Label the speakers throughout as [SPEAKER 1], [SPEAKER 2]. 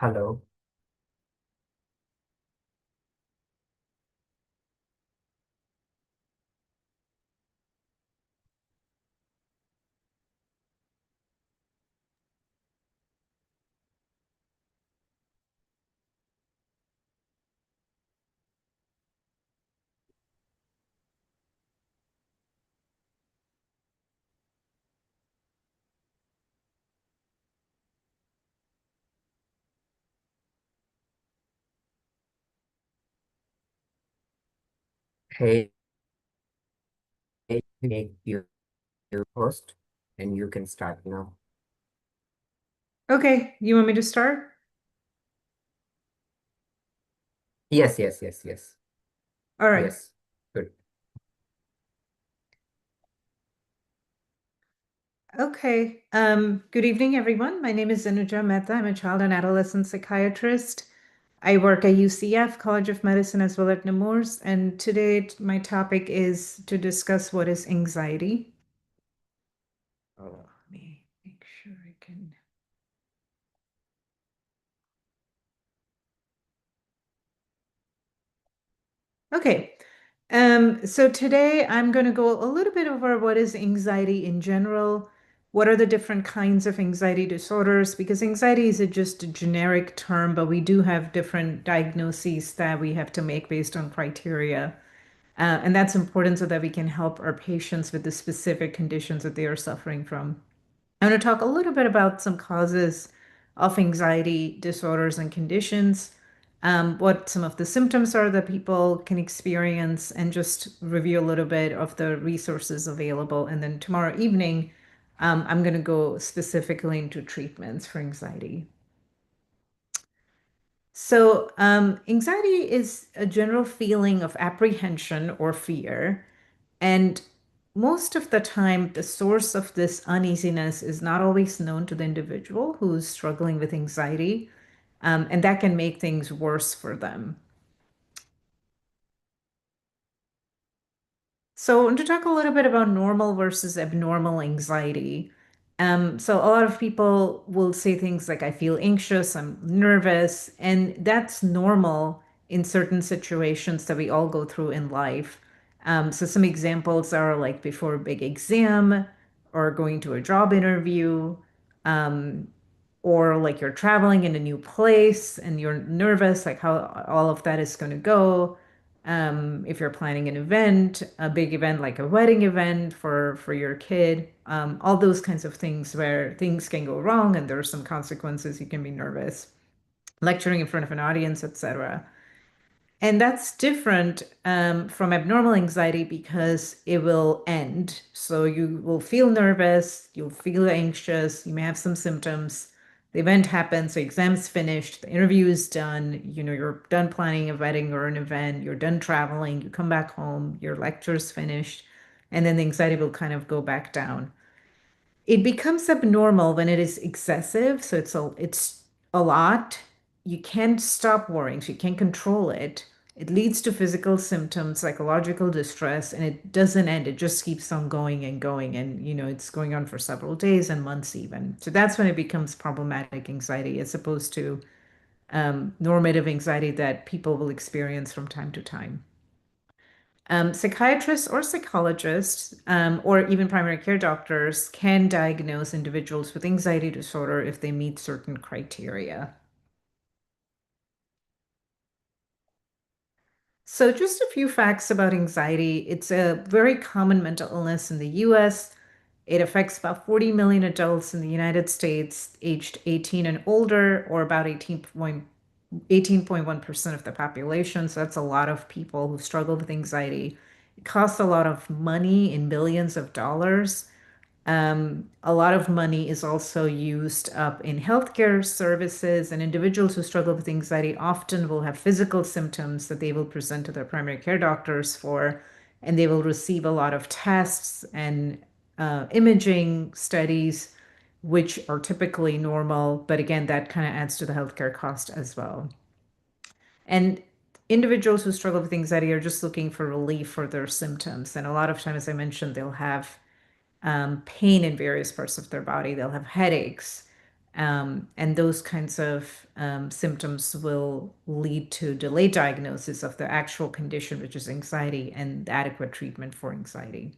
[SPEAKER 1] Hello. Hey, make your host, and you can start now.
[SPEAKER 2] Okay, you want me to start?
[SPEAKER 1] Yes, yes, yes, yes,
[SPEAKER 2] All right.
[SPEAKER 1] yes. Good.
[SPEAKER 2] Okay. Good evening, everyone. My name is Anuja Mehta. I'm a child and adolescent psychiatrist. I work at UCF, College of Medicine, as well as Nemours. And today, my topic is to discuss what is anxiety. Oh, let me make sure I can. Okay. So today I'm going to go a little bit over what is anxiety in general. What are the different kinds of anxiety disorders? Because anxiety is just a generic term, but we do have different diagnoses that we have to make based on criteria. And that's important so that we can help our patients with the specific conditions that they are suffering from. I'm going to talk a little bit about some causes of anxiety disorders and conditions, what some of the symptoms are that people can experience, and just review a little bit of the resources available. And then tomorrow evening, I'm going to go specifically into treatments for anxiety. So, anxiety is a general feeling of apprehension or fear. And most of the time, the source of this uneasiness is not always known to the individual who's struggling with anxiety, and that can make things worse for them. So, I want to talk a little bit about normal versus abnormal anxiety. So, a lot of people will say things like, I feel anxious, I'm nervous, and that's normal in certain situations that we all go through in life. So, some examples are like before a big exam or going to a job interview, um, or like you're traveling in a new place and you're nervous, like how all of that is going to go. If you're planning an event, a big event like a wedding event for your kid, all those kinds of things where things can go wrong and there are some consequences, you can be nervous. Lecturing in front of an audience, etc. And that's different from abnormal anxiety because it will end. So you will feel nervous, you'll feel anxious, you may have some symptoms. The event happens, the exam's finished, the interview is done, you're done planning a wedding or an event, you're done traveling, you come back home, your lecture's finished, and then the anxiety will kind of go back down. It becomes abnormal when it is excessive, so it's a lot. You can't stop worrying, so you can't control it. It leads to physical symptoms, psychological distress, and it doesn't end. It just keeps on going and going, and it's going on for several days and months even. So that's when it becomes problematic anxiety, as opposed to normative anxiety that people will experience from time to time. Psychiatrists or psychologists, or even primary care doctors can diagnose individuals with anxiety disorder if they meet certain criteria. So, just a few facts about anxiety. It's a very common mental illness in the US. It affects about 40 million adults in the United States aged 18 and older, or about 18.1% of the population. So that's a lot of people who struggle with anxiety. It costs a lot of money in billions of dollars. A lot of money is also used up in healthcare services, and individuals who struggle with anxiety often will have physical symptoms that they will present to their primary care doctors for, and they will receive a lot of tests and imaging studies, which are typically normal. But again, that kind of adds to the healthcare cost as well. And individuals who struggle with anxiety are just looking for relief for their symptoms. And a lot of times, as I mentioned, they'll have pain in various parts of their body. They'll have headaches. And those kinds of symptoms will lead to delayed diagnosis of the actual condition, which is anxiety, and adequate treatment for anxiety.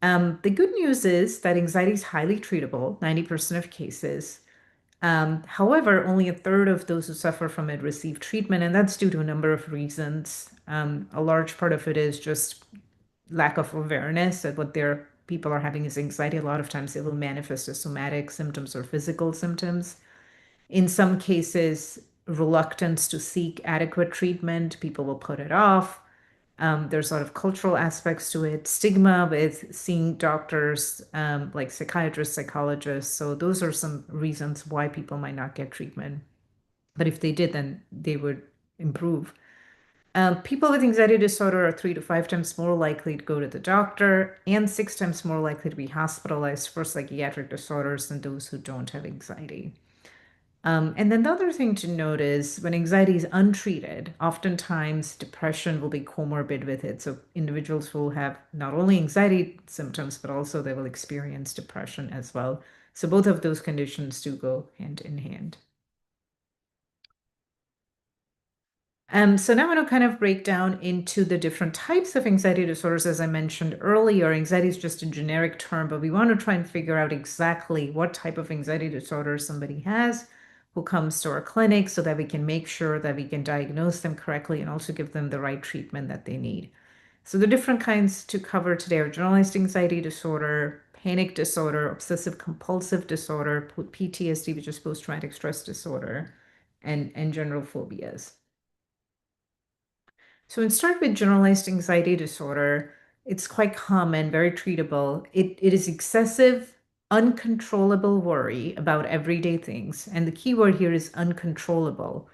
[SPEAKER 2] The good news is that anxiety is highly treatable, 90% of cases. However, only a third of those who suffer from it receive treatment, and that's due to a number of reasons. A large part of it is just lack of awareness that what their people are having is anxiety. A lot of times it will manifest as somatic symptoms or physical symptoms. In some cases, reluctance to seek adequate treatment, people will put it off. There's a lot of cultural aspects to it, stigma with seeing doctors, like psychiatrists, psychologists. So those are some reasons why people might not get treatment. But if they did, then they would improve. People with anxiety disorder are 3 to 5 times more likely to go to the doctor and 6 times more likely to be hospitalized for psychiatric disorders than those who don't have anxiety. And then the other thing to note is when anxiety is untreated, oftentimes depression will be comorbid with it. So individuals will have not only anxiety symptoms, but also they will experience depression as well. So both of those conditions do go hand in hand. So now I'm going to kind of break down into the different types of anxiety disorders. As I mentioned earlier, anxiety is just a generic term, but we want to try and figure out exactly what type of anxiety disorder somebody has who comes to our clinic so that we can make sure that we can diagnose them correctly and also give them the right treatment that they need. So the different kinds to cover today are generalized anxiety disorder, panic disorder, obsessive compulsive disorder, PTSD, which is post-traumatic stress disorder, and general phobias. So, in start with generalized anxiety disorder, it's quite common, very treatable. It is excessive, uncontrollable worry about everyday things. And the key word here is uncontrollable.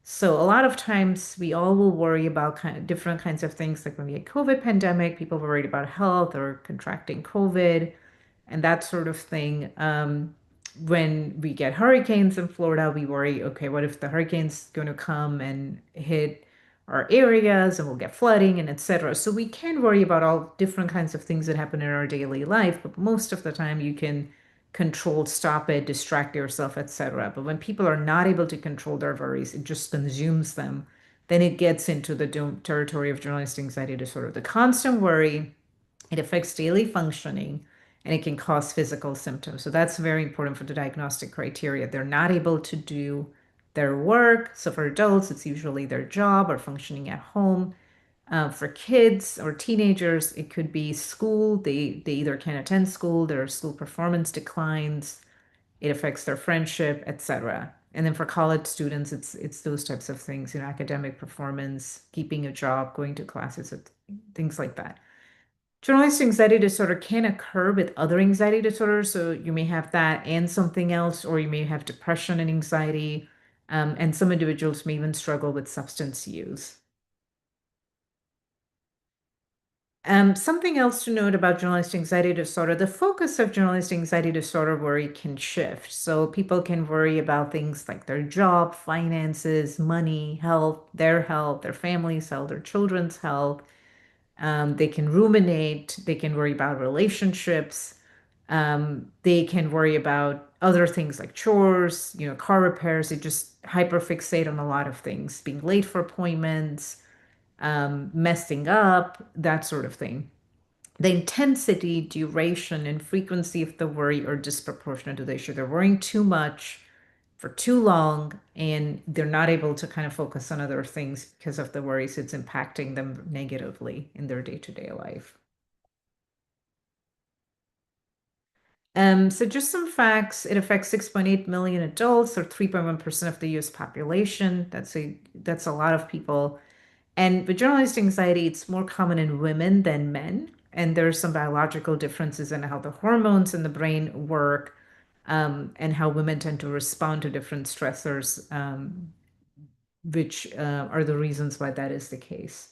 [SPEAKER 2] So, a lot of times we all will worry about kind of different kinds of things, like when we had COVID pandemic, people were worried about health or contracting COVID and that sort of thing. When we get hurricanes in Florida, we worry, okay, what if the hurricane's going to come and hit our areas and we'll get flooding and etc. So we can worry about all different kinds of things that happen in our daily life, but most of the time you can control, stop it, distract yourself, etc. But when people are not able to control their worries, it just consumes them. Then it gets into the territory of generalized anxiety disorder. The constant worry, it affects daily functioning and it can cause physical symptoms. So that's very important for the diagnostic criteria. They're not able to do their work. So for adults, it's usually their job or functioning at home. For kids or teenagers, it could be school. They either can't attend school, their school performance declines, it affects their friendship, etc. And then for college students, it's those types of things, academic performance, keeping a job, going to classes, things like that. Generalized anxiety disorder can occur with other anxiety disorders. So you may have that and something else, or you may have depression and anxiety. And some individuals may even struggle with substance use. Something else to note about generalized anxiety disorder, the focus of generalized anxiety disorder worry can shift. So people can worry about things like their job, finances, money, health, their family's health, their children's health. They can ruminate, they can worry about relationships, they can worry about other things like chores, car repairs. They just hyperfixate on a lot of things, being late for appointments, messing up, that sort of thing. The intensity, duration, and frequency of the worry are disproportionate to the issue. They're worrying too much for too long, and they're not able to kind of focus on other things because of the worries. It's impacting them negatively in their day-to-day life. So just some facts. It affects 6.8 million adults, or 3.1% of the US population. That's a lot of people. And with generalized anxiety, it's more common in women than men. And there's some biological differences in how the hormones in the brain work, and how women tend to respond to different stressors, which are the reasons why that is the case.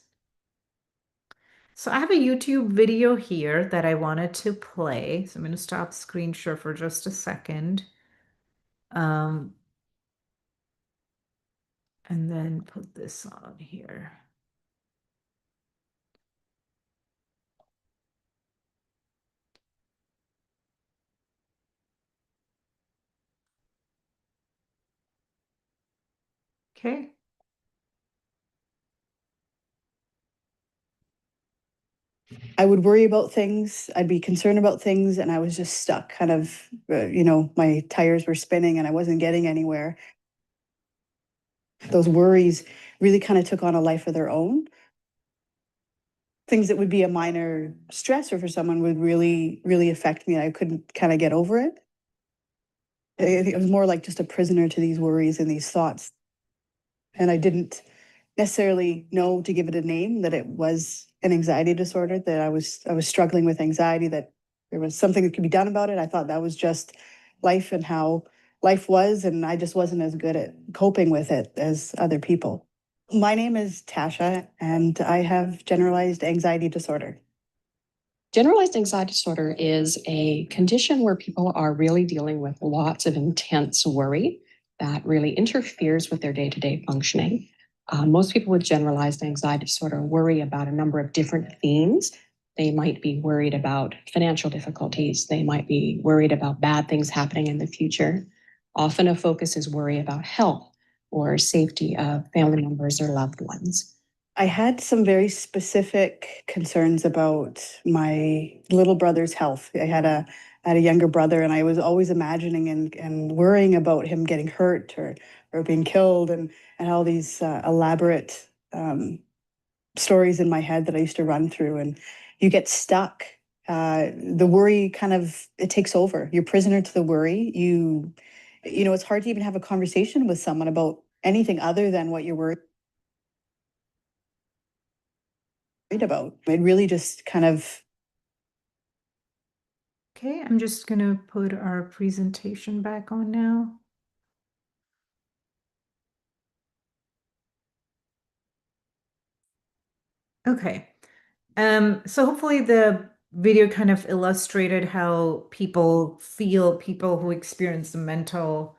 [SPEAKER 2] So I have a YouTube video here that I wanted to play. So I'm going to stop screen share for just a second. Um, and then put this on here. Okay.
[SPEAKER 3] I would worry about things, I'd be concerned about things, and I was just stuck, kind of, my tires were spinning and I wasn't getting anywhere. Those worries really kind of took on a life of their own. Things that would be a minor stressor for someone would really, really affect me. And I couldn't kind of get over it. It was more like just a prisoner to these worries and these thoughts. And I didn't necessarily know to give it a name, that it was an anxiety disorder, that I was struggling with anxiety, that there was something that could be done about it. I thought that was just life and how life was, and I just wasn't as good at coping with it as other people. My name is Tasha, and I have generalized anxiety disorder.
[SPEAKER 4] Generalized anxiety disorder is a condition where people are really dealing with lots of intense worry that really interferes with their day-to-day functioning. Most people with generalized anxiety disorder worry about a number of different themes. They might be worried about financial difficulties. They might be worried about bad things happening in the future. Often a focus is worry about health or safety of family members or loved ones.
[SPEAKER 3] I had some very specific concerns about my little brother's health. I had a younger brother, and I was always imagining and worrying about him getting hurt or being killed, and all these elaborate stories in my head that I used to run through. And you get stuck. The worry kind of, it takes over. You're prisoner to the worry. It's hard to even have a conversation with someone about anything other than what you're worried about. It really just kind of.
[SPEAKER 2] Okay, I'm just going to put our presentation back on now. Okay. So hopefully the video kind of illustrated how people feel, people who experience the mental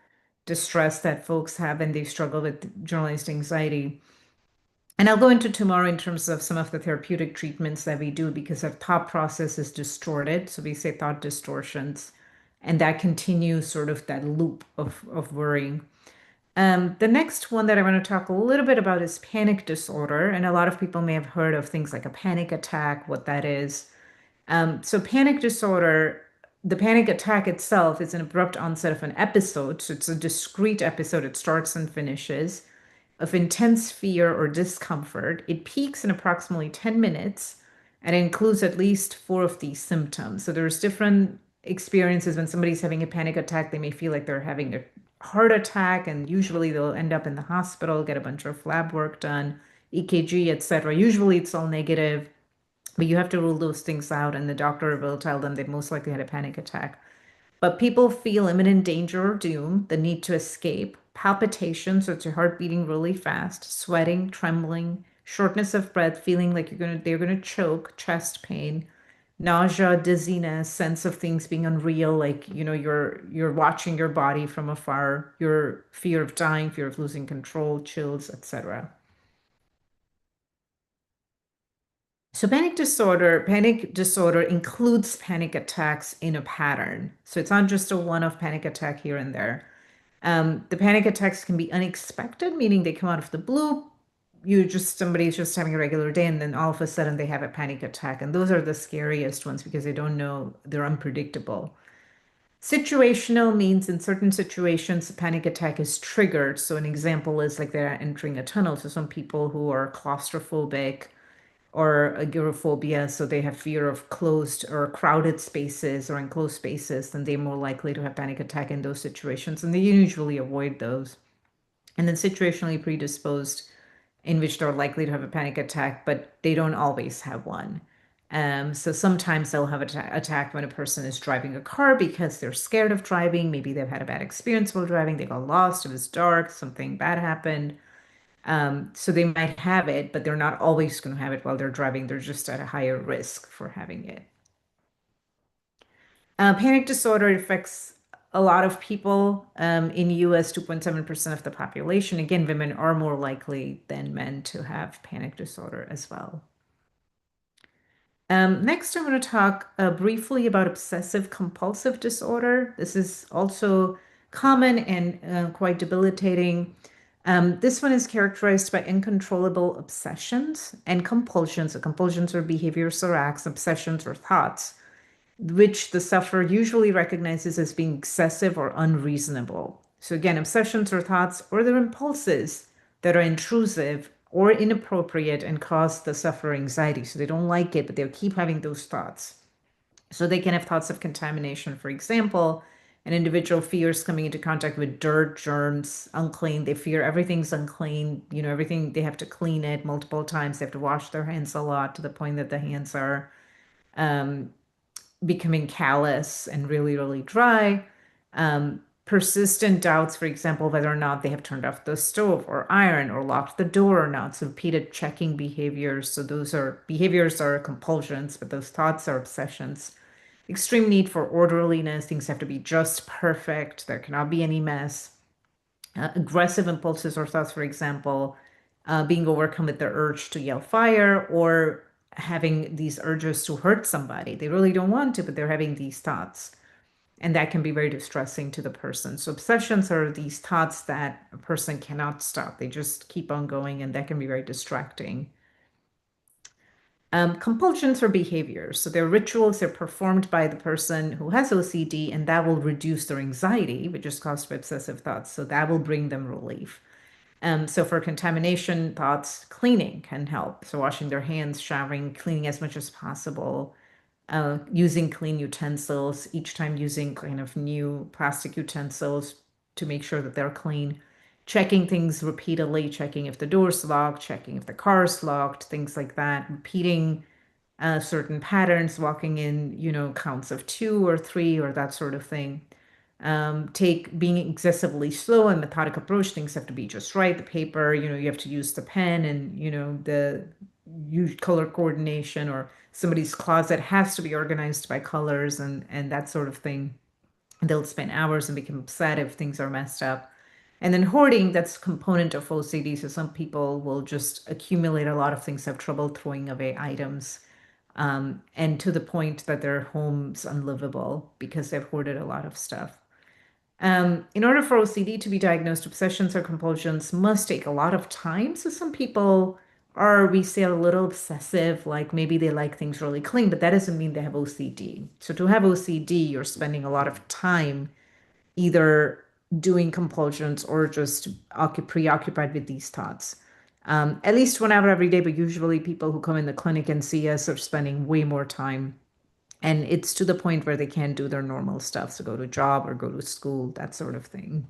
[SPEAKER 2] distress that folks have and they struggle with generalized anxiety. And I'll go into tomorrow in terms of some of the therapeutic treatments that we do because our thought process is distorted. So we say thought distortions, and that continues sort of that loop of worrying. The next one that I want to talk a little bit about is panic disorder. And a lot of people may have heard of things like a panic attack, what that is. So panic disorder, the panic attack itself is an abrupt onset of an episode. So it's a discrete episode. It starts and finishes of intense fear or discomfort. It peaks in approximately 10 minutes and includes at least four of these symptoms. So there's different experiences when somebody's having a panic attack. They may feel like they're having a heart attack, and usually they'll end up in the hospital, get a bunch of lab work done, EKG, etc. Usually it's all negative, but you have to rule those things out, and the doctor will tell them they most likely had a panic attack. But people feel imminent danger or doom, the need to escape, palpitations, so it's your heart beating really fast, sweating, trembling, shortness of breath, feeling like they're gonna choke, chest pain, nausea, dizziness, sense of things being unreal, like you're watching your body from afar, your fear of dying, fear of losing control, chills, etc. So panic disorder includes panic attacks in a pattern. So it's not just a one-off panic attack here and there. The panic attacks can be unexpected, meaning they come out of the blue. Somebody's just having a regular day, and then all of a sudden they have a panic attack. And those are the scariest ones because they don't know, they're unpredictable. Situational means in certain situations, a panic attack is triggered. So an example is like they're entering a tunnel. So some people who are claustrophobic or agoraphobia, so they have fear of closed or crowded spaces or enclosed spaces, then they're more likely to have panic attack in those situations, and they usually avoid those. And then situationally predisposed, in which they're likely to have a panic attack, but they don't always have one. So sometimes they'll have an attack when a person is driving a car because they're scared of driving. Maybe they've had a bad experience while driving. They got lost. It was dark. Something bad happened. So they might have it, but they're not always going to have it while they're driving. They're just at a higher risk for having it. Panic disorder affects a lot of people. In US, 2.7% of the population. Again, women are more likely than men to have panic disorder as well. Next, I'm going to talk briefly about obsessive compulsive disorder. This is also common and quite debilitating. This one is characterized by uncontrollable obsessions and compulsions. So compulsions are behaviors or acts, obsessions or thoughts, which the sufferer usually recognizes as being excessive or unreasonable. So again, obsessions or thoughts or their impulses that are intrusive or inappropriate and cause the sufferer anxiety. So they don't like it, but they'll keep having those thoughts. So they can have thoughts of contamination. For example, an individual fears coming into contact with dirt, germs, unclean. They fear everything's unclean, everything, they have to clean it multiple times. They have to wash their hands a lot to the point that the hands are becoming callous and really, really dry. Persistent doubts, for example, whether or not they have turned off the stove or iron or locked the door or not. So repeated checking behaviors. So those are behaviors are compulsions, but those thoughts are obsessions. Extreme need for orderliness. Things have to be just perfect. There cannot be any mess. Aggressive impulses or thoughts, for example, being overcome with the urge to yell fire or having these urges to hurt somebody. They really don't want to, but they're having these thoughts. And that can be very distressing to the person. So obsessions are these thoughts that a person cannot stop. They just keep on going, and that can be very distracting. Compulsions are behaviors. So they're rituals, they're performed by the person who has OCD, and that will reduce their anxiety, which is caused by obsessive thoughts. So that will bring them relief. So for contamination thoughts, cleaning can help. So washing their hands, showering, cleaning as much as possible, using clean utensils, each time using kind of new plastic utensils to make sure that they're clean, checking things repeatedly, checking if the door's locked, checking if the car's locked, things like that, repeating certain patterns, walking in, counts of 2 or 3 or that sort of thing. Being excessively slow and methodic approach. Things have to be just right. The paper, you have to use the pen, and the use color coordination, or somebody's closet has to be organized by colors and that sort of thing. They'll spend hours and become upset if things are messed up. And then hoarding, that's a component of OCD. So some people will just accumulate a lot of things, have trouble throwing away items, and to the point that their home's unlivable because they've hoarded a lot of stuff. In order for OCD to be diagnosed, obsessions or compulsions must take a lot of time. So some people are, we say, a little obsessive, like maybe they like things really clean, but that doesn't mean they have OCD. So to have OCD, you're spending a lot of time either doing compulsions or just preoccupied with these thoughts. At least 1 hour every day, but usually people who come in the clinic and see us are spending way more time, and it's to the point where they can't do their normal stuff, so go to job or go to school, that sort of thing.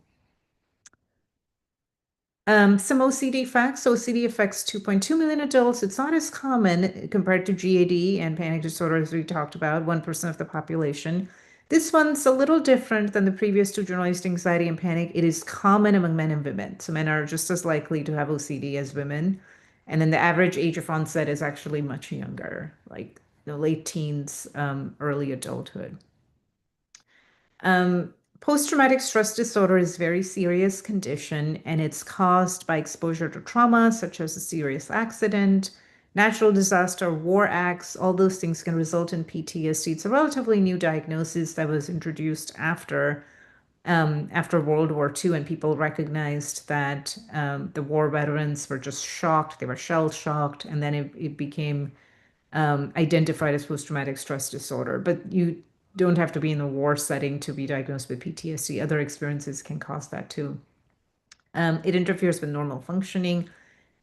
[SPEAKER 2] Some OCD facts. OCD affects 2.2 million adults. It's not as common compared to GAD and panic disorder, as we talked about, 1% of the population. This one's a little different than the previous two, generalized anxiety and panic. It is common among men and women. So men are just as likely to have OCD as women. And then the average age of onset is actually much younger, like the late teens, early adulthood. Post-traumatic stress disorder is a very serious condition, and it's caused by exposure to trauma, such as a serious accident, natural disaster, war acts. All those things can result in PTSD. It's a relatively new diagnosis that was introduced after World War II, and people recognized that the war veterans were just shocked. They were shell shocked, and then it became identified as post-traumatic stress disorder. But you don't have to be in a war setting to be diagnosed with PTSD. Other experiences can cause that too. It interferes with normal functioning,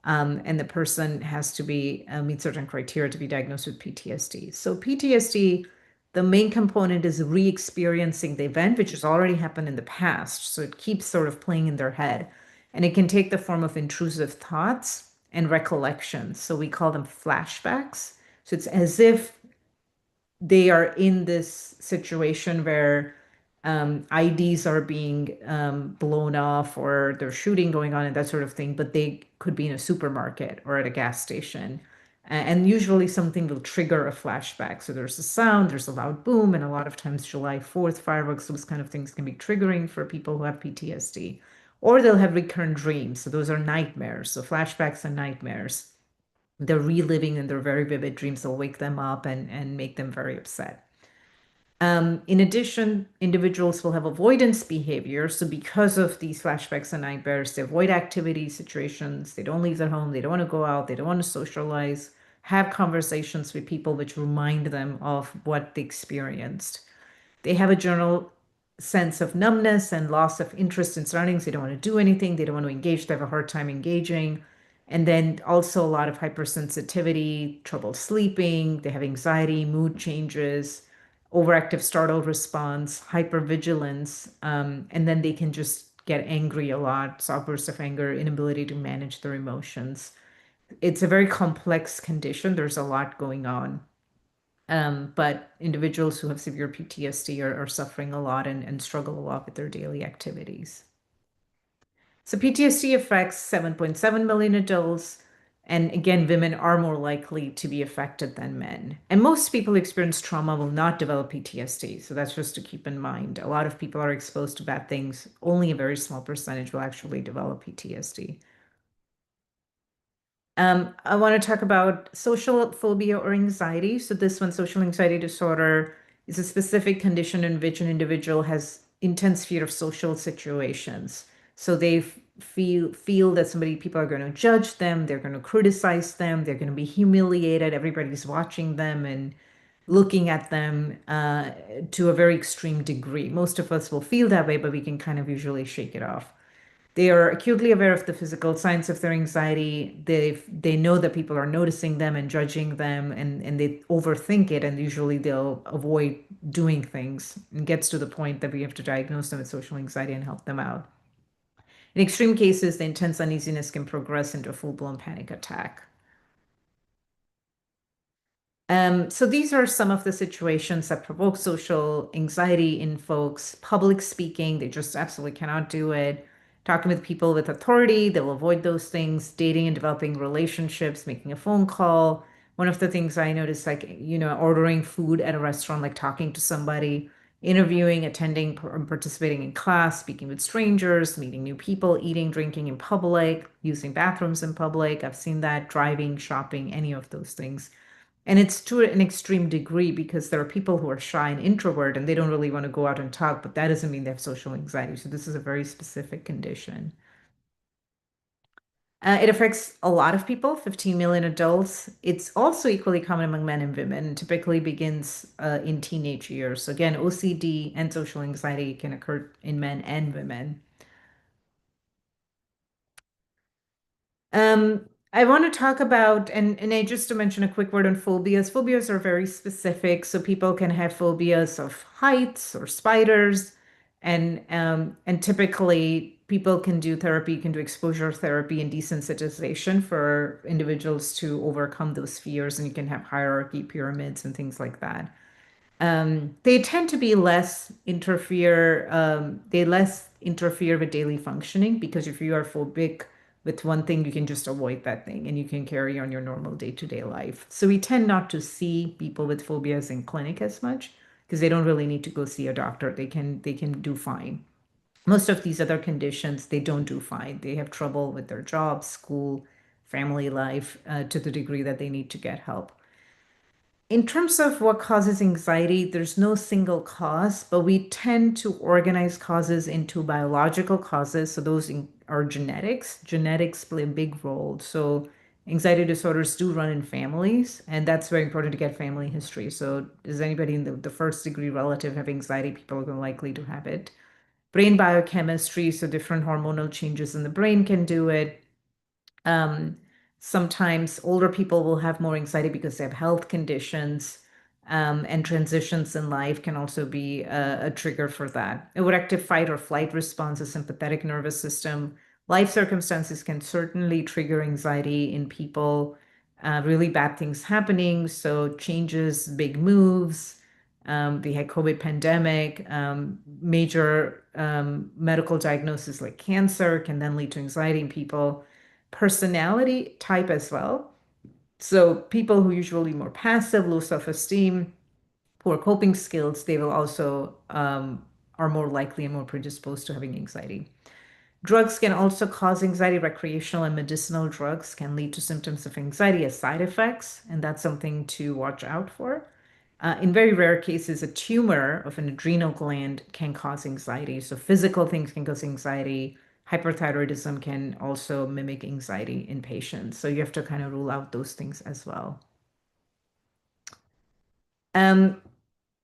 [SPEAKER 2] and the person has to meet certain criteria to be diagnosed with PTSD. So PTSD, the main component is re-experiencing the event, which has already happened in the past. So it keeps sort of playing in their head, and it can take the form of intrusive thoughts and recollections. So we call them flashbacks. So it's as if they are in this situation where IDs are being blown off, or there's shooting going on and that sort of thing, but they could be in a supermarket or at a gas station. And usually something will trigger a flashback. So there's a sound, there's a loud boom, and a lot of times July 4th fireworks, those kind of things can be triggering for people who have PTSD. Or they'll have recurrent dreams. So those are nightmares. So flashbacks and nightmares, they're reliving in their very vivid dreams. They'll wake them up and make them very upset. In addition, individuals will have avoidance behavior. So because of these flashbacks and nightmares, they avoid activities, situations. They don't leave their home. They don't want to go out. They don't want to socialize, have conversations with people which remind them of what they experienced. They have a general sense of numbness and loss of interest in surroundings. They don't want to do anything. They don't want to engage. They have a hard time engaging. And then also a lot of hypersensitivity, trouble sleeping. They have anxiety, mood changes, overactive startle response, hypervigilance. And then they can just get angry a lot, outbursts of anger, inability to manage their emotions. It's a very complex condition. There's a lot going on. But individuals who have severe PTSD are suffering a lot and struggle a lot with their daily activities. So PTSD affects 7.7 million adults. And again, women are more likely to be affected than men. And most people who experience trauma will not develop PTSD. So that's just to keep in mind. A lot of people are exposed to bad things. Only a very small percentage will actually develop PTSD. I want to talk about social phobia or anxiety. So this one, social anxiety disorder, is a specific condition in which an individual has intense fear of social situations. So they feel that people are going to judge them, they're going to criticize them, they're going to be humiliated. Everybody's watching them and looking at them to a very extreme degree. Most of us will feel that way, but we can kind of usually shake it off. They are acutely aware of the physical signs of their anxiety. They know that people are noticing them and judging them, and they overthink it, and usually they'll avoid doing things. And gets to the point that we have to diagnose them with social anxiety and help them out. In extreme cases, the intense uneasiness can progress into a full-blown panic attack. So these are some of the situations that provoke social anxiety in folks. Public speaking, they just absolutely cannot do it. Talking with people with authority, they'll avoid those things. Dating and developing relationships, making a phone call. One of the things I noticed, like, ordering food at a restaurant, like talking to somebody, interviewing, attending, participating in class, speaking with strangers, meeting new people, eating, drinking in public, using bathrooms in public. I've seen that, driving, shopping, any of those things. And it's to an extreme degree because there are people who are shy and introvert and they don't really want to go out and talk, but that doesn't mean they have social anxiety. So this is a very specific condition. It affects a lot of people, 15 million adults. It's also equally common among men and women, and typically begins in teenage years. So again, OCD and social anxiety can occur in men and women. I want to talk about, and I just to mention a quick word on phobias. Phobias are very specific, so people can have phobias of heights or spiders, and typically people can do therapy, can do exposure therapy and desensitization for individuals to overcome those fears, and you can have hierarchy pyramids and things like that. They tend to be less interfere, they less interfere with daily functioning because if you are phobic with one thing, you can just avoid that thing and you can carry on your normal day-to-day life. So we tend not to see people with phobias in clinic as much because they don't really need to go see a doctor. They can do fine. Most of these other conditions, they don't do fine. They have trouble with their job, school, family life, to the degree that they need to get help. In terms of what causes anxiety, there's no single cause, but we tend to organize causes into biological causes. So those are genetics. Genetics play a big role. So anxiety disorders do run in families, and that's very important to get family history. So does anybody in the first degree relative have anxiety? People are likely to have it. Brain biochemistry, so different hormonal changes in the brain can do it. Um, Sometimes older people will have more anxiety because they have health conditions, and transitions in life can also be a trigger for that. Overactive fight or flight response, a sympathetic nervous system. Life circumstances can certainly trigger anxiety in people. Really bad things happening, so changes, big moves. We had COVID pandemic, major medical diagnosis like cancer can then lead to anxiety in people. Personality type as well. So people who usually more passive, low self-esteem, poor coping skills, they will also are more likely and more predisposed to having anxiety. Drugs can also cause anxiety. Recreational and medicinal drugs can lead to symptoms of anxiety as side effects, and that's something to watch out for. In very rare cases, a tumor of an adrenal gland can cause anxiety. So physical things can cause anxiety. Hyperthyroidism can also mimic anxiety in patients. So you have to kind of rule out those things as well.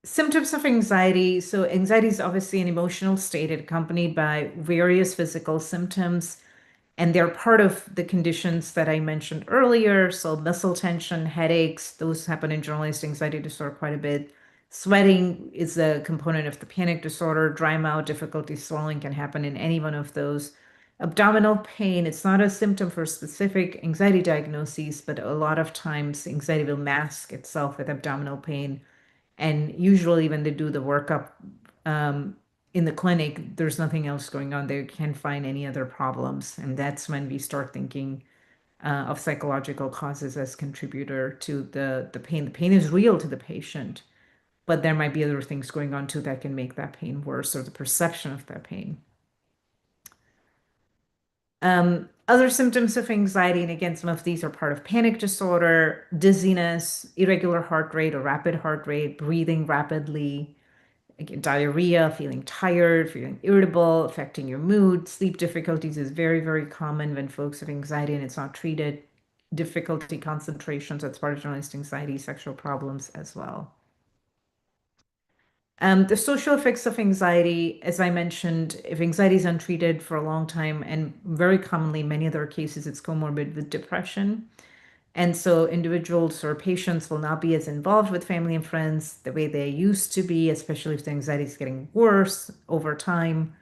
[SPEAKER 2] Symptoms of anxiety. So anxiety is obviously an emotional state accompanied by various physical symptoms, and they're part of the conditions that I mentioned earlier. So muscle tension, headaches, those happen in generalized anxiety disorder quite a bit. Sweating is a component of the panic disorder. Dry mouth, difficulty swallowing can happen in any one of those. Abdominal pain, it's not a symptom for specific anxiety diagnoses, but a lot of times anxiety will mask itself with abdominal pain. And usually, when they do the workup in the clinic, there's nothing else going on. They can't find any other problems. And that's when we start thinking of psychological causes as contributor to the pain. The pain is real to the patient, but there might be other things going on too that can make that pain worse, or the perception of that pain. Other symptoms of anxiety, and again, some of these are part of panic disorder: dizziness, irregular heart rate or rapid heart rate, breathing rapidly, again, diarrhea, feeling tired, feeling irritable, affecting your mood. Sleep difficulties is very, very common when folks have anxiety and it's not treated. Difficulty concentrations, that's part of generalized anxiety, sexual problems as well. The social effects of anxiety, as I mentioned, if anxiety is untreated for a long time, and very commonly, in many other cases, it's comorbid with depression. And so individuals or patients will not be as involved with family and friends the way they used to be, especially if the anxiety is getting worse over time.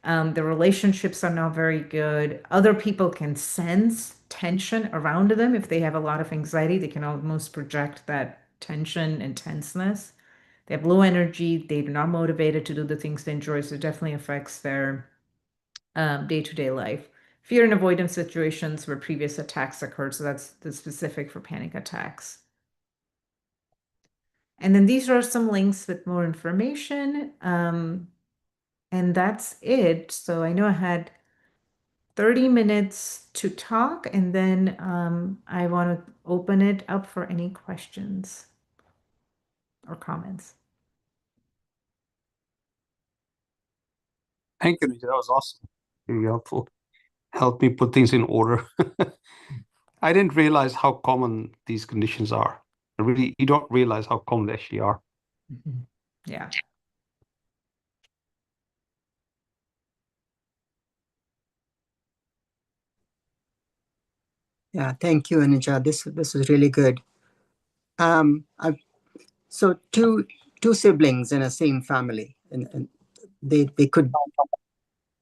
[SPEAKER 2] The relationships are not very good. Other people can sense tension around them. If they have a lot of anxiety, they can almost project that tension and tenseness. They have low energy. They're not motivated to do the things they enjoy. So it definitely affects their day-to-day life. Fear and avoidance situations where previous attacks occurred. So that's the specific for panic attacks. And then these are some links with more information. And that's it. So I know I had 30 minutes to talk, and then I want to open it up for any questions or comments.
[SPEAKER 5] Thank you, Anuja. That was awesome. Very helpful. Helped me put things in order. I didn't realize how common these conditions are. You don't realize how common they actually are.
[SPEAKER 2] Yeah.
[SPEAKER 6] Yeah, thank you, Anuja. This is really good. So two siblings in a same family, and they could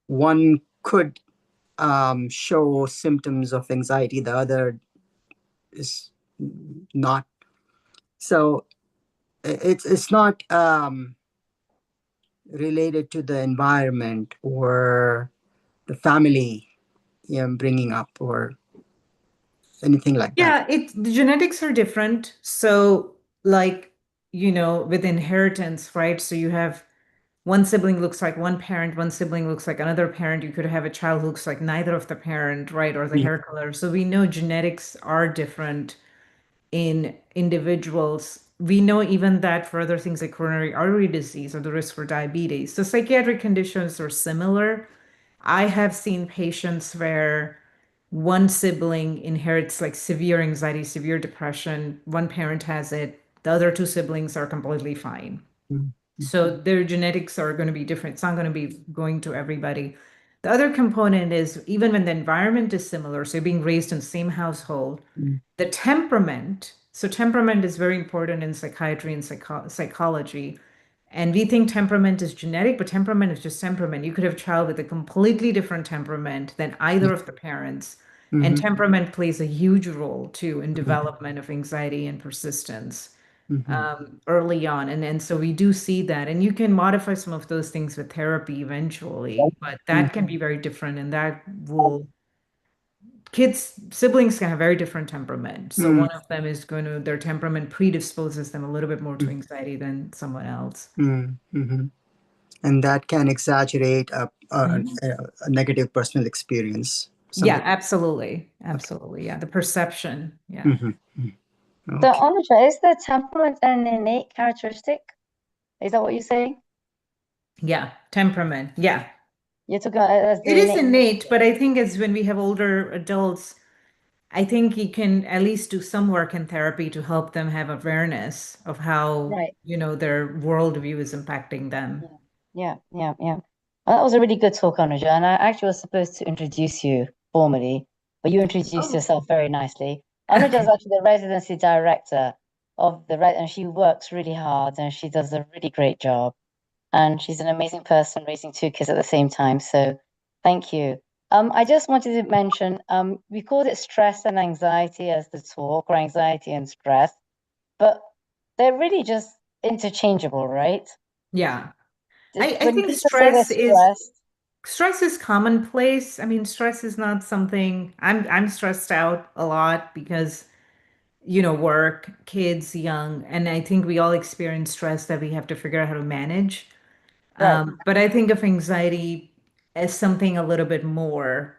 [SPEAKER 6] one could show symptoms of anxiety, the other is not. So it's not related to the environment or the family bringing up or anything like that.
[SPEAKER 2] Yeah, the genetics are different. So, like, with inheritance, right? So you have one sibling looks like one parent, one sibling looks like another parent. You could have a child who looks like neither of the parent, right? Or the hair color. So we know genetics are different in individuals. We know even that for other things like coronary artery disease or the risk for diabetes. So psychiatric conditions are similar. I have seen patients where one sibling inherits like severe anxiety, severe depression. One parent has it. The other two siblings are completely fine. So their genetics are going to be different. It's not going to be going to everybody. The other component is even when the environment is similar, so you're being raised in the same household, the temperament. So temperament is very important in psychiatry and psychology. And we think temperament is genetic, but temperament is just temperament. You could have a child with a completely different temperament than either of the parents. And temperament plays a huge role too in development of anxiety and persistence early on. And so we do see that. And you can modify some of those things with therapy eventually, but that can be very different. And that will, siblings can have very different temperament. So one of them is their temperament predisposes them a little bit more to anxiety than someone else.
[SPEAKER 6] And that can exaggerate a negative personal experience.
[SPEAKER 2] Yeah, absolutely. Absolutely. Yeah. The perception. Yeah.
[SPEAKER 7] So,
[SPEAKER 6] Okay.
[SPEAKER 7] Anuja, is the temperament an innate characteristic? Is that what you're saying?
[SPEAKER 2] Yeah, temperament. Yeah.
[SPEAKER 7] You're talking about it as the
[SPEAKER 2] It is
[SPEAKER 7] innate.
[SPEAKER 2] innate, but I think it's when we have older adults, I think you can at least do some work in therapy to help them have awareness of how,
[SPEAKER 7] Right.
[SPEAKER 2] their worldview is impacting them.
[SPEAKER 7] Yeah. Well, that was a really good talk, Anuja, and I actually was supposed to introduce you formally, but you introduced yourself very nicely. Anuja is actually the residency director of and she works really hard and she does a really great job. And she's an amazing person raising two kids at the same time. So thank you. I just wanted to mention, we called it stress and anxiety as the talk, or anxiety and stress, but they're really just interchangeable, right?
[SPEAKER 2] Yeah. I
[SPEAKER 7] When
[SPEAKER 2] think
[SPEAKER 7] people say they're
[SPEAKER 2] stress is commonplace. I mean, stress is not something I'm stressed out a lot because, work, kids, young, and I think we all experience stress that we have to figure out how to manage.
[SPEAKER 7] right,
[SPEAKER 2] But I think of anxiety as something a little bit more,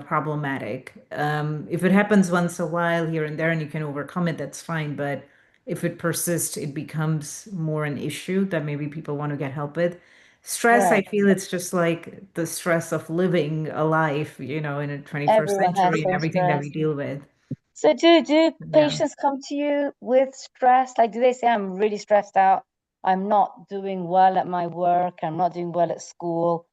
[SPEAKER 2] problematic. If it happens once a while here and there and you can overcome it, that's fine. But if it persists, it becomes more an issue that maybe people want to get help with. Stress, I
[SPEAKER 7] right.
[SPEAKER 2] feel it's just like the stress of living a life, in a 21st
[SPEAKER 7] Everyone has
[SPEAKER 2] century and
[SPEAKER 7] some
[SPEAKER 2] everything that we
[SPEAKER 7] stress.
[SPEAKER 2] deal with.
[SPEAKER 7] So do
[SPEAKER 2] Yeah.
[SPEAKER 7] patients come to you with stress? Like, do they say, I'm really stressed out, I'm not doing well at my work, I'm not doing well at school?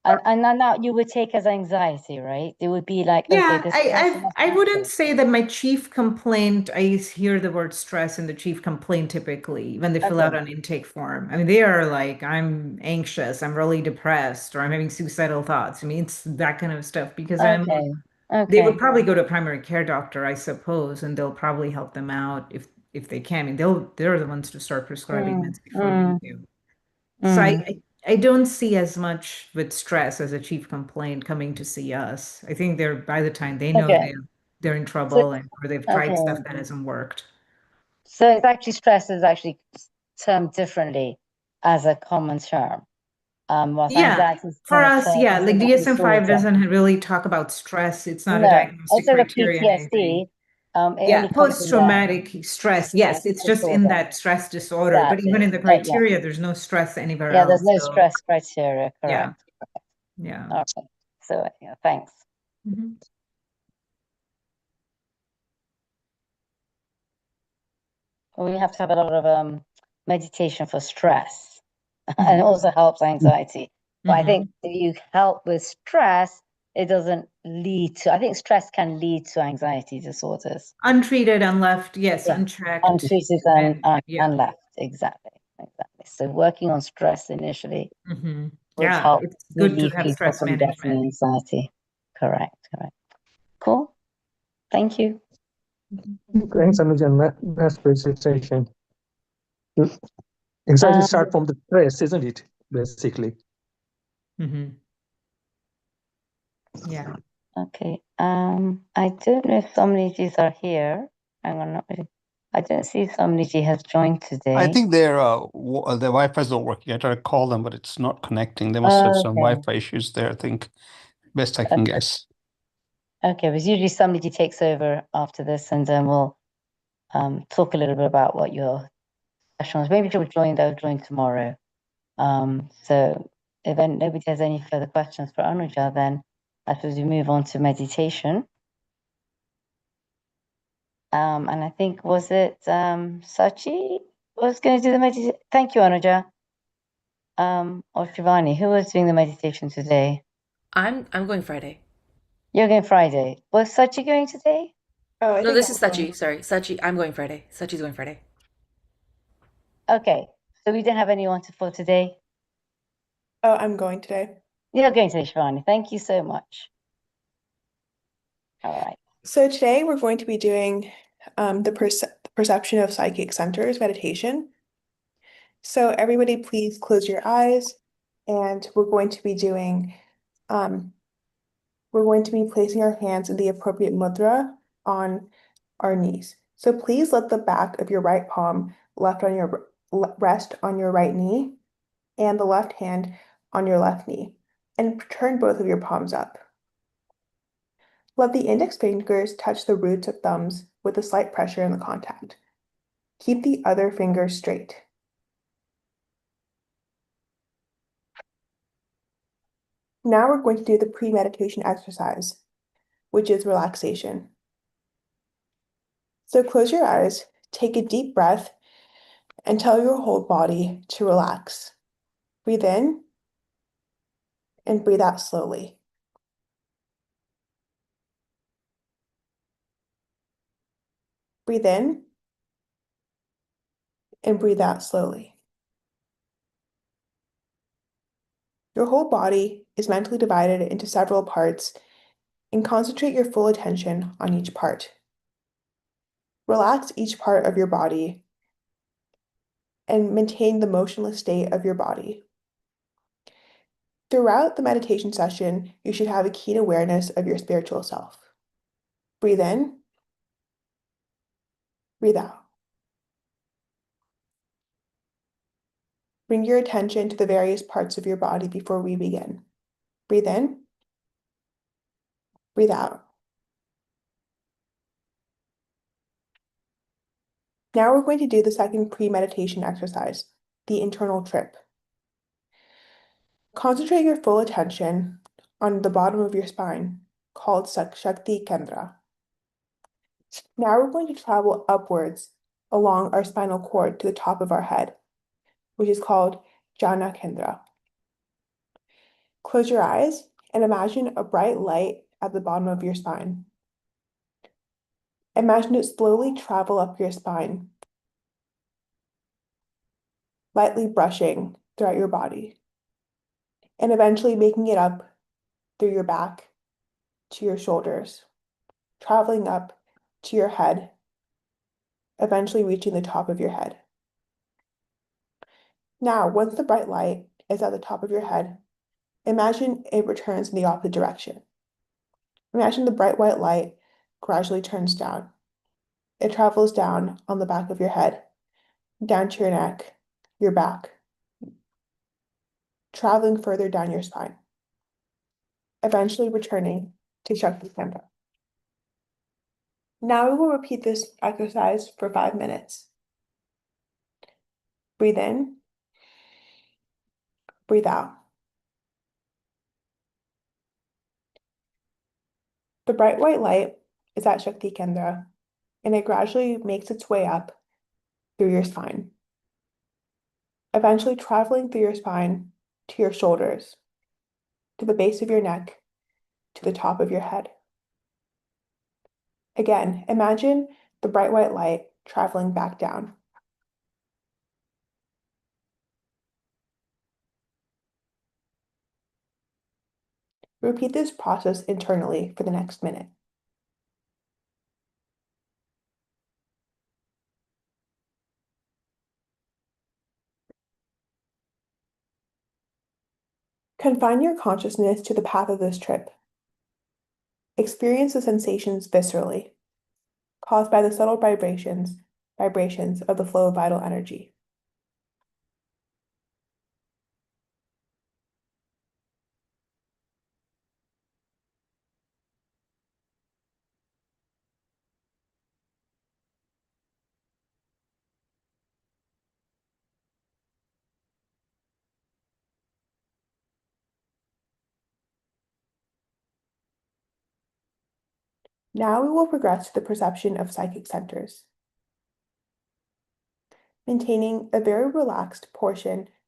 [SPEAKER 7] And then that you would take as anxiety, right? It would be like, okay,
[SPEAKER 2] Yeah,
[SPEAKER 7] this
[SPEAKER 2] I
[SPEAKER 7] person
[SPEAKER 2] I've,
[SPEAKER 7] must be
[SPEAKER 2] I wouldn't
[SPEAKER 7] anxious.
[SPEAKER 2] say that my chief complaint, I hear the word stress in the chief complaint typically when they fill out
[SPEAKER 7] Okay,
[SPEAKER 2] an intake form. I mean, they are like, I'm anxious, I'm really depressed, or I'm having suicidal thoughts. I mean, it's that kind of stuff because
[SPEAKER 7] okay,
[SPEAKER 2] they would
[SPEAKER 7] okay.
[SPEAKER 2] probably go to a primary care doctor, I suppose, and they'll probably help them out if they can. I mean, they're the ones to start prescribing
[SPEAKER 7] Mm,
[SPEAKER 2] meds before you
[SPEAKER 7] mm,
[SPEAKER 2] do. So
[SPEAKER 7] mm.
[SPEAKER 2] I don't see as much with stress as a chief complaint coming to see us. I think they're by the time they know
[SPEAKER 7] Okay,
[SPEAKER 2] they're in
[SPEAKER 7] so,
[SPEAKER 2] trouble and or they've tried stuff
[SPEAKER 7] okay.
[SPEAKER 2] that hasn't worked.
[SPEAKER 7] So it's actually stress is actually termed differently as a common term. Whilst
[SPEAKER 2] Yeah,
[SPEAKER 7] anxiety is
[SPEAKER 2] for
[SPEAKER 7] kind of
[SPEAKER 2] us,
[SPEAKER 7] termed
[SPEAKER 2] yeah,
[SPEAKER 7] as
[SPEAKER 2] like
[SPEAKER 7] a
[SPEAKER 2] DSM-5
[SPEAKER 7] disorder.
[SPEAKER 2] doesn't really talk about stress. It's not a
[SPEAKER 7] No,
[SPEAKER 2] diagnostic
[SPEAKER 7] also the
[SPEAKER 2] criteria and
[SPEAKER 7] PTSD,
[SPEAKER 2] anything.
[SPEAKER 7] it
[SPEAKER 2] Yeah,
[SPEAKER 7] only comes in that
[SPEAKER 2] post-traumatic stress.
[SPEAKER 7] stress
[SPEAKER 2] Yes, it's just in
[SPEAKER 7] disorder.
[SPEAKER 2] that stress disorder, but
[SPEAKER 7] That's
[SPEAKER 2] even
[SPEAKER 7] it.
[SPEAKER 2] in the
[SPEAKER 7] Yeah.
[SPEAKER 2] criteria, there's no stress anywhere
[SPEAKER 7] Yeah, there's
[SPEAKER 2] else.
[SPEAKER 7] no
[SPEAKER 2] So
[SPEAKER 7] stress criteria,
[SPEAKER 2] yeah,
[SPEAKER 7] correct.
[SPEAKER 2] yeah.
[SPEAKER 7] Okay. So yeah, thanks.
[SPEAKER 2] Mhm.
[SPEAKER 7] Well, we have to have a lot of meditation for stress, and it also helps anxiety. But I
[SPEAKER 2] Mhm.
[SPEAKER 7] think if you help with stress, it doesn't lead to, I think stress can lead to anxiety disorders.
[SPEAKER 2] Untreated, unleft, yes,
[SPEAKER 7] Yeah.
[SPEAKER 2] unchecked,
[SPEAKER 7] Untreated
[SPEAKER 2] and yeah.
[SPEAKER 7] and left. Exactly. So working on stress initially
[SPEAKER 2] Hmm.
[SPEAKER 7] would
[SPEAKER 2] Yeah,
[SPEAKER 7] help
[SPEAKER 2] it's good to
[SPEAKER 7] relieve
[SPEAKER 2] have
[SPEAKER 7] people
[SPEAKER 2] stress
[SPEAKER 7] from getting
[SPEAKER 2] management.
[SPEAKER 7] anxiety. Correct. Cool. Thank you.
[SPEAKER 8] Thanks, Anuja. Nice presentation. Anxiety
[SPEAKER 7] Um,
[SPEAKER 8] start from the stress, isn't it? Basically.
[SPEAKER 2] Hmm. Yeah.
[SPEAKER 7] okay. I don't know if Somnijis are here. Hang on, not really. I don't see if Somniji has joined today.
[SPEAKER 5] I think their Wi-Fi's not working. I tried to call them, but it's not connecting. They must have some
[SPEAKER 7] Okay.
[SPEAKER 5] Wi-Fi issues there, I think. Best I can guess.
[SPEAKER 7] Okay, because usually Somniji takes over after this, and then we'll talk a little bit about what your session was. Maybe they'll join tomorrow. So if nobody has any further questions for Anuja, then I suppose we move on to meditation. And I think, was it Sachi was going to do the meditation? Thank you, Anuja. Or Shivani, who was doing the meditation today?
[SPEAKER 9] I'm going Friday.
[SPEAKER 7] You're going Friday. Was Sachi going today?
[SPEAKER 10] Oh, I
[SPEAKER 9] No,
[SPEAKER 10] think
[SPEAKER 9] this
[SPEAKER 10] I'm
[SPEAKER 9] is
[SPEAKER 10] going.
[SPEAKER 9] Sachi. Sorry, Sachi. I'm going Friday. Sachi's going Friday.
[SPEAKER 7] Okay, so we didn't have anyone for today.
[SPEAKER 10] Oh, I'm going today.
[SPEAKER 7] You're going today, Shivani. Thank you so much. All right.
[SPEAKER 10] So today we're going to be doing the perception of psychic centers meditation. So everybody please close your eyes, and we're going to be placing our hands in the appropriate mudra on our knees. So please let the back of your right palm rest on your right knee and the left hand on your left knee, and turn both of your palms up. Let the index fingers touch the roots of thumbs with a slight pressure in the contact. Keep the other finger straight. Now we're going to do the pre-meditation exercise, which is relaxation. So close your eyes, take a deep breath, and tell your whole body to relax. Breathe in and breathe out slowly. Breathe in and breathe out slowly. Your whole body is mentally divided into several parts, and concentrate your full attention on each part. Relax each part of your body and maintain the motionless state of your body. Throughout the meditation session, you should have a keen awareness of your spiritual self. Breathe in, breathe out. Bring your attention to the various parts of your body before we begin. Breathe in, breathe out. Now we're going to do the second pre-meditation exercise, the internal trip. Concentrate your full attention on the bottom of your spine, called Shakti Kendra. Now we're going to travel upwards along our spinal cord to the top of our head, which is called Jana Kendra. Close your eyes and imagine a bright light at the bottom of your spine. Imagine it slowly travel up your spine, lightly brushing throughout your body, and eventually making it up through your back to your shoulders, traveling up to your head, eventually reaching the top of your head. Now, once the bright light is at the top of your head, imagine it returns in the opposite direction. Imagine the bright white light gradually turns down. It travels down on the back of your head, down to your neck, your back, traveling further down your spine, eventually returning to Shakti Kendra. Now we will repeat this exercise for 5 minutes. Breathe in, breathe out. The bright white light is at Shakti Kendra, and it gradually makes its way up through your spine, eventually traveling through your spine to your shoulders, to the base of your neck, to the top of your head. Again, imagine the bright white light traveling back down. Repeat this process internally for the next minute. Confine your consciousness to the path of this trip. Experience the sensations viscerally, caused by the subtle vibrations of the flow of vital energy. Now we will progress to the perception of psychic centers. Maintaining a very relaxed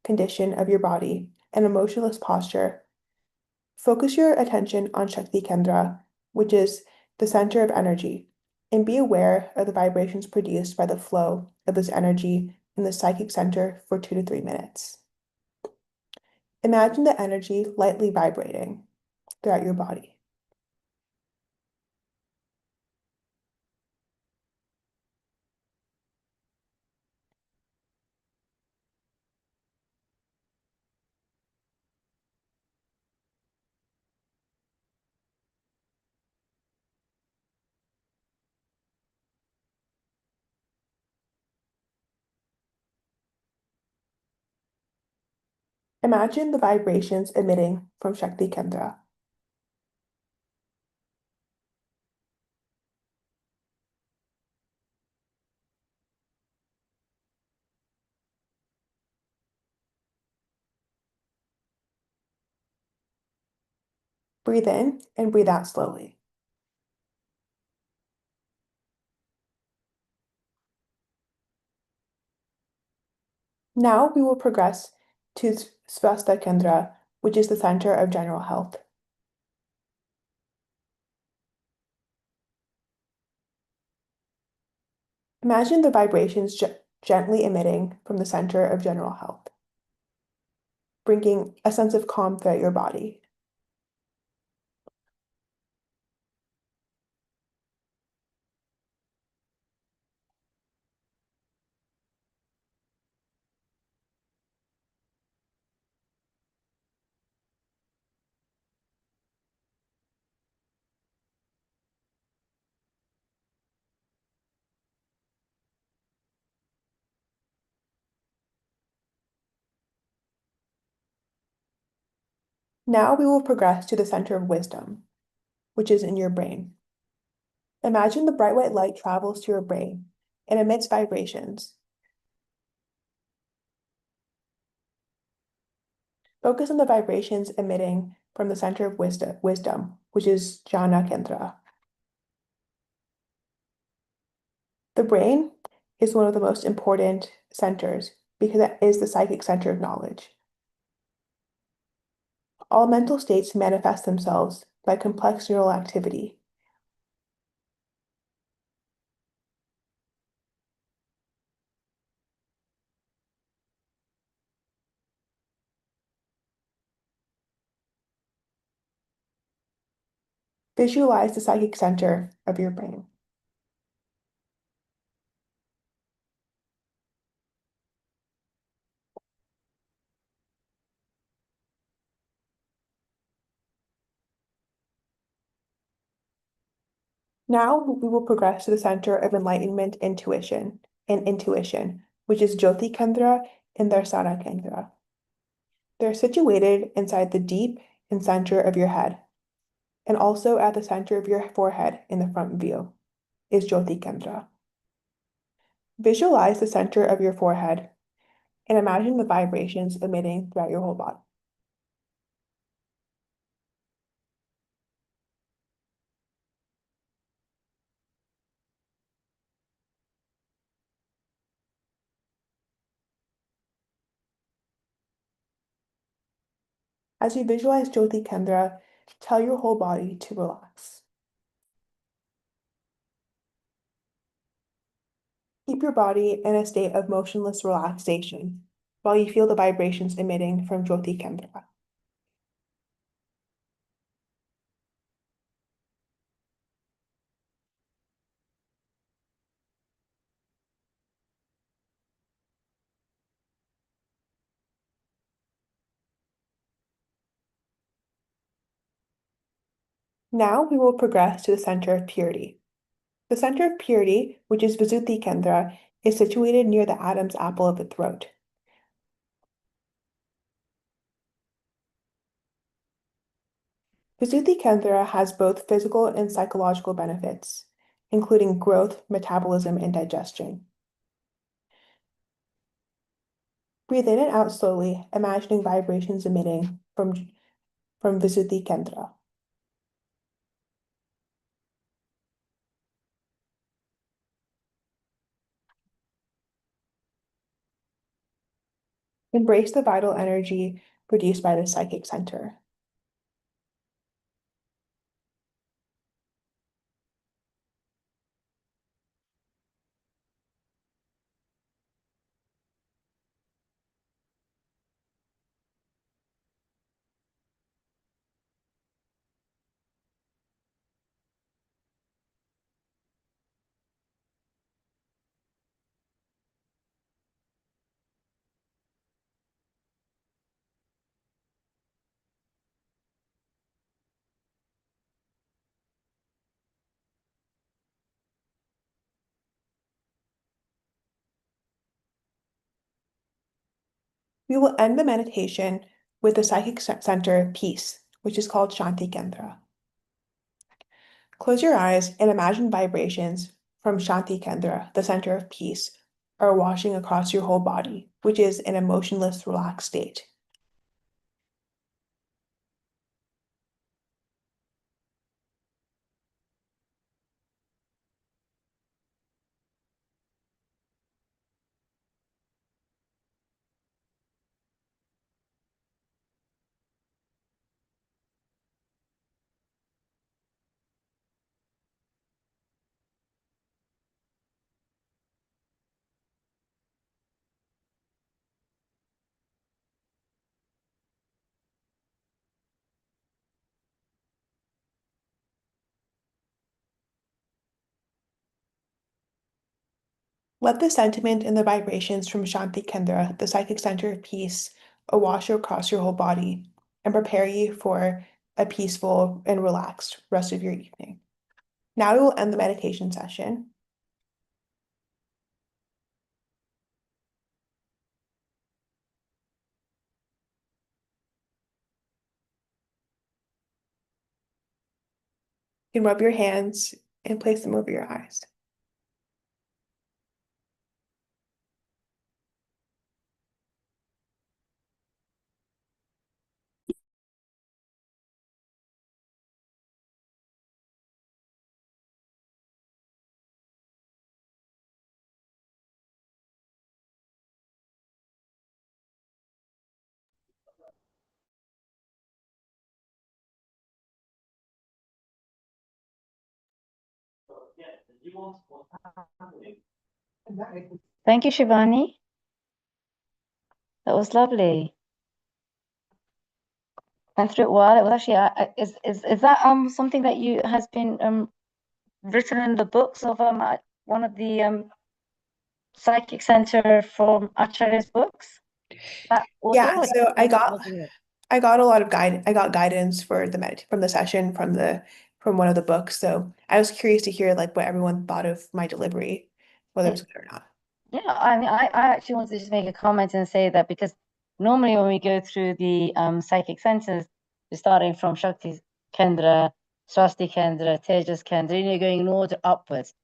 [SPEAKER 10] condition of your body, an emotionless posture, focus your attention on Shakti Kendra, which is the center of energy, and be aware of the vibrations produced by the flow of this energy in the psychic center for 2 to 3 minutes. Imagine the energy lightly vibrating throughout your body. Imagine the vibrations emitting from Shakti Kendra. Breathe in and breathe out slowly. Now we will progress to Swasthya Kendra, which is the center of general health. Imagine the vibrations gently emitting from the center of general health, bringing a sense of calm throughout your body. Now we will progress to the center of wisdom, which is in your brain. Imagine the bright white light travels to your brain and emits vibrations. Focus on the vibrations emitting from the center of wisdom, which is Jnana Kendra. The brain is one of the most important centers because it is the psychic center of knowledge. All mental states manifest themselves by complex neural activity. Visualize the psychic center of your brain. Now we will progress to the center of enlightenment, intuition, which is Jyoti Kendra and Darsana Kendra. They're situated inside the deep and center of your head, and also at the center of your forehead in the front view is Jyoti Kendra. Visualize the center of your forehead and imagine the vibrations emitting throughout your whole body. As you visualize Jyoti Kendra, tell your whole body to relax. Keep your body in a state of motionless relaxation while you feel the vibrations emitting from Jyoti Kendra. Now we will progress to the center of purity. The center of purity, which is Visuddhi Kendra, is situated near the Adam's apple of the throat. Visuddhi Kendra has both physical and psychological benefits, including growth, metabolism, and digestion. Breathe in and out slowly, imagining vibrations emitting from Visuddhi Kendra. Embrace the vital energy produced by the psychic center. We will end the meditation with the psychic center peace, which is called Shanti Kendra. Close your eyes and imagine vibrations from Shanti Kendra, the center of peace, are washing across your whole body, which is in a motionless, relaxed state. Let the sentiment and the vibrations from Shanti Kendra, the psychic center of peace, awash across your whole body and prepare you for a peaceful and relaxed rest of your evening. Now we will end the meditation session. You can rub your hands and place them over your eyes.
[SPEAKER 7] Thank you, Shivani. That was lovely. Went through it well. It was actually is that something that you has been written in the books of one of the psychic center from Acharya's books? That author,
[SPEAKER 10] Yeah,
[SPEAKER 7] or
[SPEAKER 10] so
[SPEAKER 7] that wasn't it?
[SPEAKER 10] I got a lot of I got guidance for from the session from one of the books. So I was curious to hear like what everyone thought of my delivery, whether it was good or not.
[SPEAKER 7] Yeah, I mean, I actually wanted to just make a comment and say that because normally when we go through the psychic centers, we're starting from Shakti Kendra, Swasti Kendra, Tejas Kendra, you're going in order upwards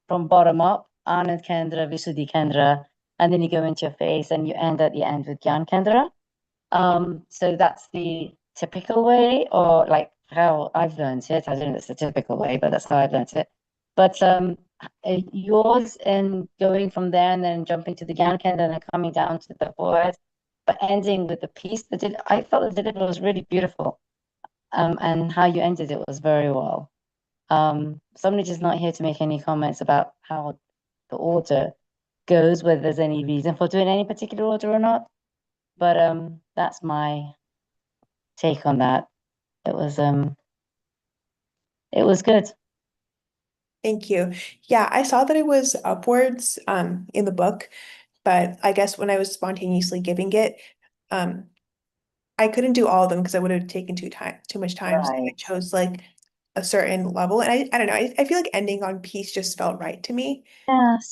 [SPEAKER 7] from bottom up, Anand Kendra, Visuddhi Kendra, and then you go into your face and you end at the end with Gyan Kendra. So that's the typical way, or like how I've learned it. I don't know if it's the typical way, but that's how I've learned it. But yours and going from there and then jumping to the Gyan Kendra and then coming down to the forehead, but ending with the piece. I thought the delivery was really beautiful. And how you ended it was very well. Somebody just not here to make any comments about how the order goes, whether there's any reason for doing any particular order or not. But that's my take on that. It was good.
[SPEAKER 10] Thank you. Yeah, I saw that it was upwards in the book, but I guess when I was spontaneously giving it, I couldn't do all of them because I would have taken too much time. So I
[SPEAKER 7] Right.
[SPEAKER 10] chose like a certain level. And I don't know, I feel like ending on peace just felt right to me.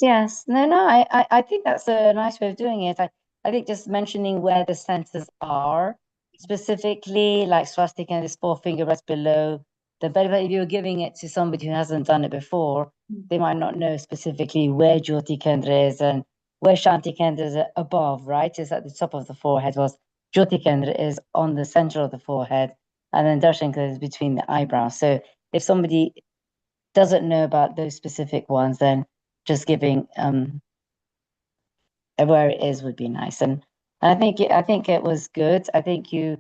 [SPEAKER 7] Yes. No, I think that's a nice way of doing it. I think just mentioning where the centers are, specifically like swastika and this forefinger right below the belly. But if you're giving it to somebody who hasn't done it before, they might not know specifically where Jyoti Kendra is and where Shanti Kendra is above, right? Is at the top of the forehead, whilst Jyoti Kendra is on the center of the forehead, and then Darshan Kendra is between the eyebrows. So if somebody doesn't know about those specific ones, then just giving where it is would be nice. And I think it was good. I think you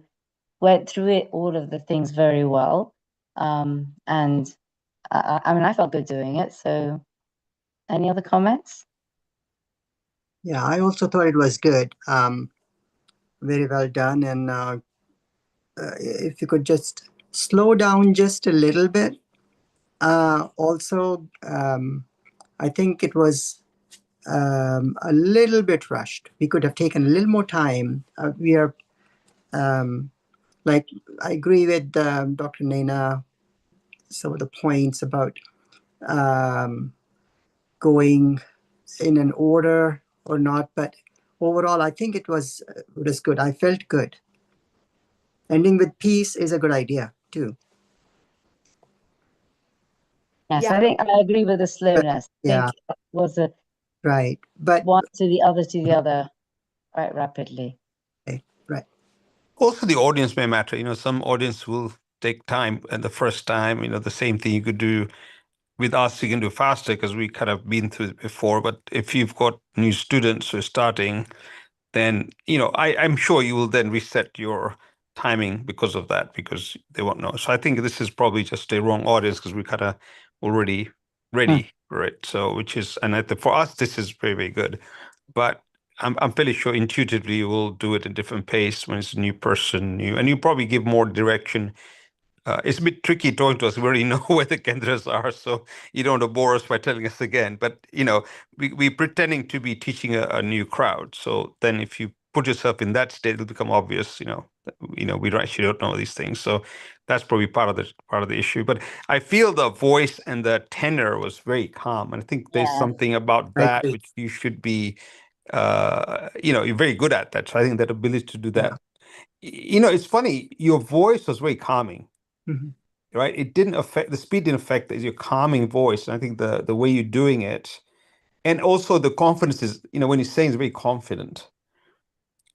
[SPEAKER 7] went through it all of the things very well. And I mean I felt good doing it. So any other comments?
[SPEAKER 6] Yeah, I also thought it was good. Very well done. And if you could just slow down just a little bit. Also, I think it was a little bit rushed. We could have taken a little more time. We are, like, I agree with Dr. Naina, some of the points about going in an order or not, but overall, I think it was good. I felt good. Ending with peace is a good idea too.
[SPEAKER 7] Yes,
[SPEAKER 10] Yeah.
[SPEAKER 7] I think I agree with the slowness. I
[SPEAKER 6] Yeah.
[SPEAKER 7] think it was a
[SPEAKER 6] Right. But
[SPEAKER 7] one to the other quite rapidly.
[SPEAKER 6] right.
[SPEAKER 5] Also, the audience may matter. Some audience will take time, and the first time, the same thing you could do with us, you can do faster because we kind of been through it before. But if you've got new students who are starting, then I'm sure you will then reset your timing because of that, because they won't know. So I think this is probably just a wrong audience because we kind of already ready for it. So for us, this is very, very good. But I'm fairly sure intuitively you will do it at a different pace when it's a new person, and you probably give more direction It's a bit tricky talking to us. We already know where the kendras are, so you don't want to bore us by telling us again. But we're pretending to be teaching a new crowd. So then, if you put yourself in that state, it'll become obvious. We actually don't know these things. So that's probably part of the issue. But I feel the voice and the tenor was very calm, and I think there's
[SPEAKER 7] Yeah.
[SPEAKER 5] something about
[SPEAKER 6] I
[SPEAKER 5] that
[SPEAKER 6] agree.
[SPEAKER 5] which you should be. You're very good at that. So I think that ability to do that. It's funny. Your voice was very calming.
[SPEAKER 6] Mhm.
[SPEAKER 5] Right, it didn't affect the speed, didn't affect your calming voice. And I think the way you're doing it, and also the confidence is, when you're saying it's very confident,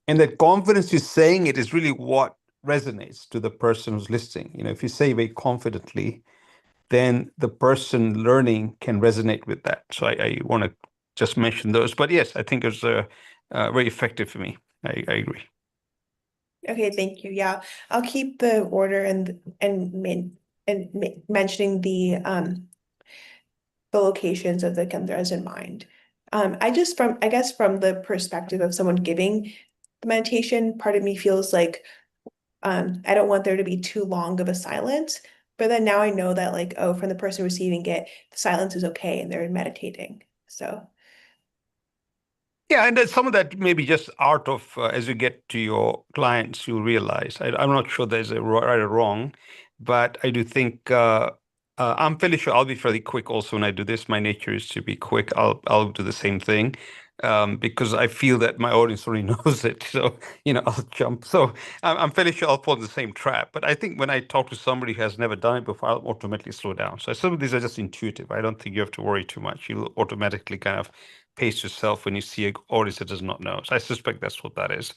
[SPEAKER 5] and that confidence you're saying it is really what resonates to the person who's listening. If you say very confidently, then the person learning can resonate with that. So I want to just mention those. But yes, I think it's very effective for me. I agree.
[SPEAKER 10] Okay, thank you. Yeah, I'll keep the order and mentioning the locations of the kendras in mind. I guess from the perspective of someone giving the meditation, part of me feels like I don't want there to be too long of a silence. But then now I know that like, oh, from the person receiving it, the silence is okay and they're meditating. So
[SPEAKER 5] Yeah, and some of that may be just art of as you get to your clients, you realize. I'm not sure there's a right or wrong, but I do think I'm fairly sure I'll be fairly quick also when I do this. My nature is to be quick. I'll do the same thing because I feel that my audience already knows it. So I'll jump. So I'm fairly sure I'll fall in the same trap. But I think when I talk to somebody who has never done it before, I'll automatically slow down. So some of these are just intuitive. I don't think you have to worry too much. You'll automatically kind of pace yourself when you see an audience that does not know. So I suspect that's what that is.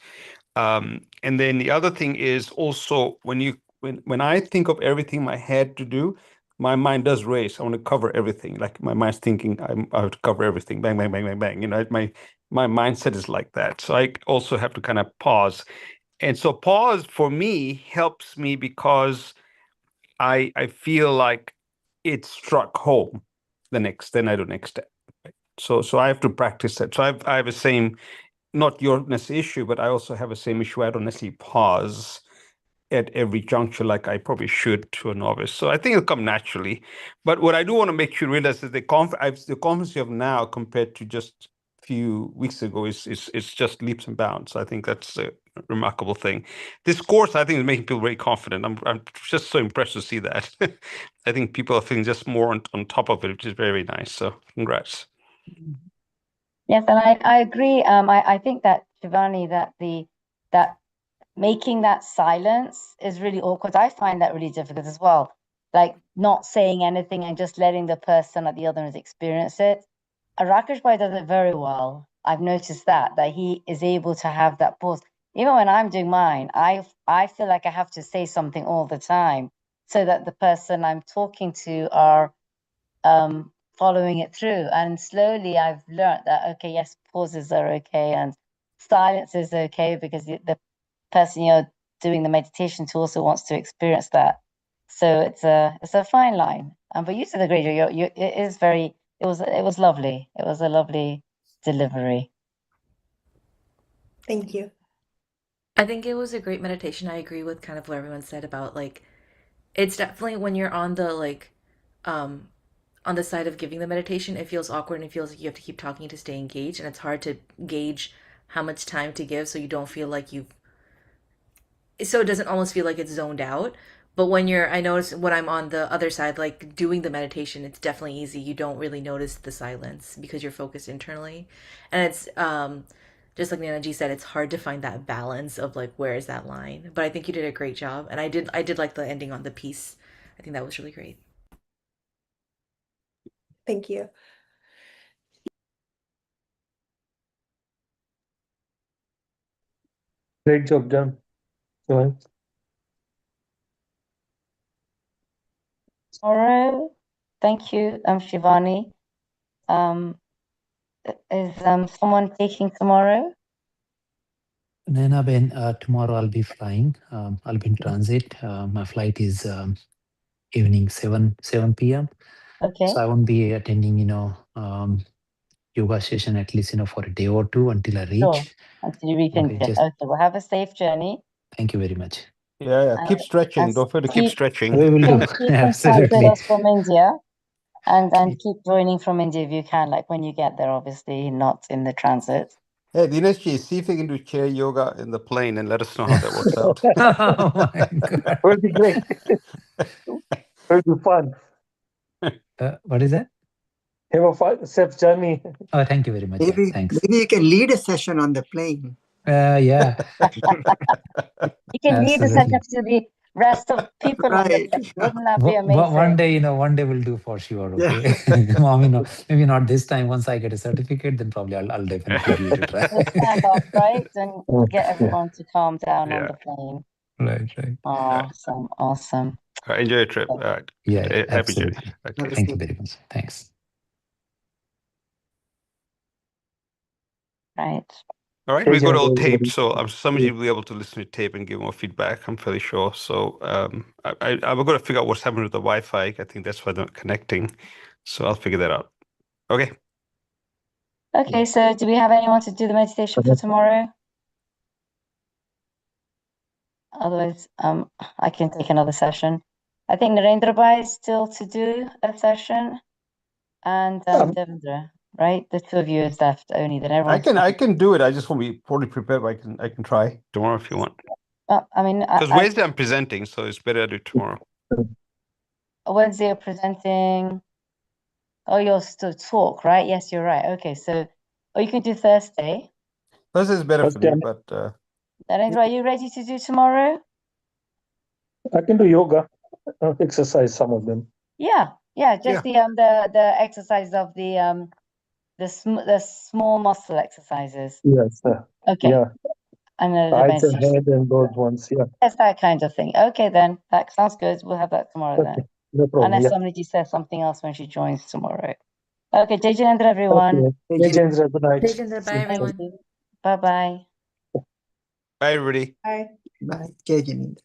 [SPEAKER 5] And then the other thing is also when I think of everything in my head to do, my mind does race. I want to cover everything. Like my mind's thinking I have to cover everything. Bang, bang, bang, bang, bang. My mindset is like that. So I also have to kind of pause. And so pause for me helps me because I feel like it struck home then I do next step. So I have to practice that. So I have the same, not your necessary issue, but I also have the same issue. I don't necessarily pause at every juncture like I probably should to a novice. So I think it'll come naturally. But what I do want to make you realize is the confidence you have now compared to just a few weeks ago is just leaps and bounds. I think that's a remarkable thing. This course, I think, is making people very confident. I'm just so impressed to see that. I think people are feeling just more on top of it, which is very, very nice. So congrats.
[SPEAKER 7] Yes, and I agree. I think that Shivani, that making that silence is really awkward. I find that really difficult as well. Like not saying anything and just letting the person at the other end experience it. Rakesh Bhai does it very well. I've noticed that he is able to have that pause. Even when I'm doing mine, I feel like I have to say something all the time so that the person I'm talking to are following it through. And slowly I've learned that, okay, yes, pauses are okay and silence is okay because the person you're doing the meditation to also wants to experience that. So it's a fine line. But you did a great job. It was lovely. It was a lovely delivery.
[SPEAKER 10] thank you.
[SPEAKER 9] I think it was a great meditation. I agree with kind of what everyone said about like it's definitely when you're on the side of giving the meditation, it feels awkward and it feels like you have to keep talking to stay engaged, and it's hard to gauge how much time to give so you don't feel like so it doesn't almost feel like it's zoned out. But I notice when I'm on the other side, like doing the meditation, it's definitely easy. You don't really notice the silence because you're focused internally. And it's just like Nanaji said, it's hard to find that balance of like where is that line. But I think you did a great job. And I did like the ending on the piece. I think that was really great.
[SPEAKER 10] Thank you.
[SPEAKER 8] Great job done. Joy.
[SPEAKER 7] Tomorrow, thank you, Shivani. Is someone taking tomorrow?
[SPEAKER 11] Naina Ben, tomorrow I'll be flying. I'll be in transit. My flight is evening 7 p.m.
[SPEAKER 7] Okay.
[SPEAKER 11] So I won't be attending, yoga session at least, for a day or two until I reach.
[SPEAKER 7] Sure. Until you reach
[SPEAKER 11] Okay,
[SPEAKER 7] India.
[SPEAKER 11] just
[SPEAKER 7] Okay, well, have a safe journey.
[SPEAKER 11] thank you very much.
[SPEAKER 5] Yeah. Keep stretching.
[SPEAKER 7] and
[SPEAKER 5] Don't forget to keep
[SPEAKER 7] keep
[SPEAKER 5] stretching.
[SPEAKER 11] We will do.
[SPEAKER 7] keep in touch with
[SPEAKER 11] Absolutely.
[SPEAKER 7] us from India, and keep joining from India if you can. Like when you get there, obviously not in the transit.
[SPEAKER 5] Hey, Dineshji, see if you can do chair yoga in the plane and let us know how that works out.
[SPEAKER 11] Oh my God.
[SPEAKER 8] Will be great. Will be fun.
[SPEAKER 11] What is that?
[SPEAKER 8] Have a fun, safe journey.
[SPEAKER 11] Oh, thank you very much. Yeah,
[SPEAKER 6] Maybe
[SPEAKER 11] thanks.
[SPEAKER 6] maybe you can lead a session on the plane.
[SPEAKER 11] Yeah,
[SPEAKER 7] You can lead the
[SPEAKER 11] absolutely.
[SPEAKER 7] sentence to the rest of people on the
[SPEAKER 6] Right.
[SPEAKER 7] plane. Wouldn't that be amazing?
[SPEAKER 11] One day we'll do for sure.
[SPEAKER 6] Yeah.
[SPEAKER 11] Okay. I mean, no, maybe not this time. Once I get a certificate, then probably I'll definitely give it a try.
[SPEAKER 7] We'll stand up, right? And get
[SPEAKER 8] Yeah.
[SPEAKER 7] everyone to calm down on
[SPEAKER 5] Yeah.
[SPEAKER 7] the plane.
[SPEAKER 11] Right.
[SPEAKER 7] Awesome. Awesome.
[SPEAKER 5] All right, enjoy your trip. All right.
[SPEAKER 11] Yeah,
[SPEAKER 5] Happy journey.
[SPEAKER 11] absolutely.
[SPEAKER 5] Okay.
[SPEAKER 11] Thank you very much. Thanks.
[SPEAKER 7] Right.
[SPEAKER 5] All right, we got all taped, so somebody will be able to listen to tape and give more feedback. I'm fairly sure. So I've got to figure out what's happening with the Wi-Fi. I think that's why they're not connecting. So I'll figure that out. Okay.
[SPEAKER 7] Okay, so do we have anyone to do the meditation for tomorrow? Otherwise, I can take another session. I think Narendra Bhai is still to do a session, and Devendra, right? The two of you is left only. Then everyone.
[SPEAKER 5] I can do it. I just won't be fully prepared, but I can try tomorrow if you want.
[SPEAKER 7] I mean,
[SPEAKER 5] Because Wednesday I'm presenting, so it's better to do tomorrow.
[SPEAKER 7] Wednesday you're presenting. Oh, you're still talk, right? Yes, you're right. Okay, so, you can do Thursday.
[SPEAKER 5] Thursday is better for me, but
[SPEAKER 7] Narendra, are you ready to do tomorrow?
[SPEAKER 8] I can do yoga, exercise some of them.
[SPEAKER 7] Yeah, just the exercise of the small muscle exercises.
[SPEAKER 8] Yes.
[SPEAKER 7] Okay.
[SPEAKER 8] Yeah.
[SPEAKER 7] I know the
[SPEAKER 8] Eyes and
[SPEAKER 7] meditation.
[SPEAKER 8] head and those ones. Yeah.
[SPEAKER 7] That's that kind of thing. Okay, then that sounds good. We'll have that tomorrow then.
[SPEAKER 8] No problem.
[SPEAKER 7] Unless
[SPEAKER 8] Yeah.
[SPEAKER 7] somebody says something else when she joins tomorrow. Okay, Jai Jinendra, everyone.
[SPEAKER 8] Okay. Jai good night.
[SPEAKER 9] Tejendra, bye everyone.
[SPEAKER 7] Bye bye.
[SPEAKER 5] bye everybody.
[SPEAKER 10] Bye.
[SPEAKER 6] Bye. Jai Jinendra.